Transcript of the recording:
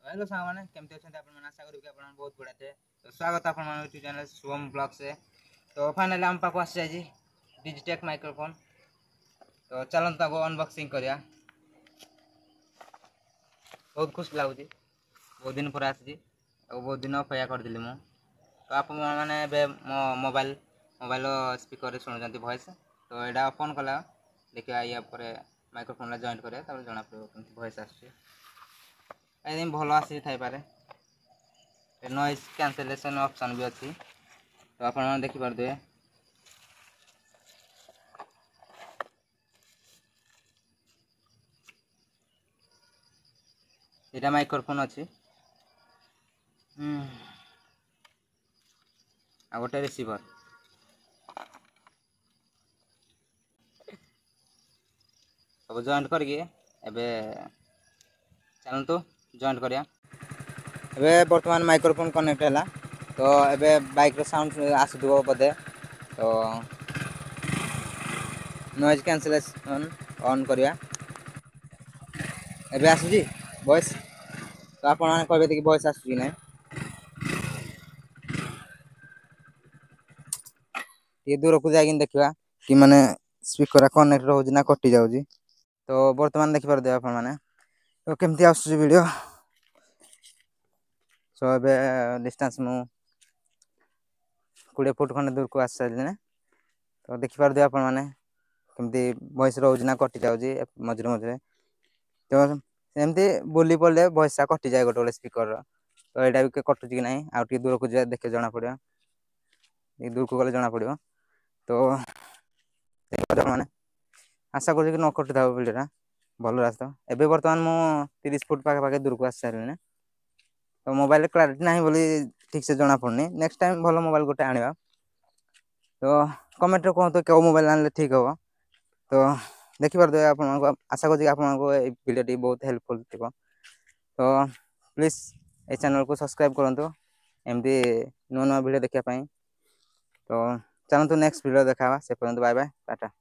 Hello सामाने केमती अच्छा आप आशा करूँ कि आप बहुत बढ़िया थे। तो स्वागत है आप यूट्यूब चैनल शुभम ब्लॉग से। तो फाइनली आम पाक आसी आज डिजिटेक माइक्रोफोन। तो चलते अनबॉक्सिंग करिया। बहुत खुश लगुच बहुत दिन पर आसी बहुत दिन अपेक्षा करदी मु। तो आप मैंने मो मोबाइल स्पीकर शुणुंट वॉइस। तो यहाँ ओपन कला देखिए या माइक्रोफोन जॉइंट करा जना पड़े वॉइस आसमें भल आसी थाईपे। नॉइज कैंसलेशन ऑप्शन भी अच्छी तो आप देखिपे। यहाँ माइक्रोफोन अच्छी आ गोटे रिसीवर सब जॉइंट करके चलतु जॉइंट करिया। बर्तमान माइक्रोफोन कनेक्ट है तो एबे बाइक साउंड आसुव बोधे। तो नॉइज कैंसलेशन ऑन करिया एबे आसुची वॉइस। तो आप कहे कि वॉइस आसुची ना ये दूर को जाए देखा कि माने स्पीकर कनेक्ट रोज ना कटि जाऊँगी। तो बर्तमान देखिपारे आप तो केमती आसुची वीडियो। सो ए डिस्टेंस मु 20 फुट खंडे दूर को आस सारे। तो देखिपारे आप केमती वॉइस रोज ना कटि जाऊँगी मझे मझे। तो सेमती बोली पड़े वॉइस कटि जाए गोटे स्पीकर। तो यहाँ भी कटुच कि ना आउ दूर को जाए देखे जना पड़ा दूर को गले जना पड़ो। तो मैंने आशा कर न कटि था वीडियो भल रास्ता। एबे बर्तमान मु 30 फुट पाखे दूर को आस सारे। तो मोबाइल क्लारिटी ना बोली ठीक से जना पड़नी। नेक्स्ट टाइम भल मोबाइल गोटे आने। तो कमेंट कहते क्यों मोबाइल आने ठीक हम। तो देखिपारे आप आशा कर वीडियो बहुत हेल्पफुल थी। तो प्लीज ये चैनल को सब्सक्राइब करूँ एमती नुआ नुआ वीडियो देखापी। तो चलते नेक्स्ट वीडियो देखा से पर्यंत बाय बाय टाटा।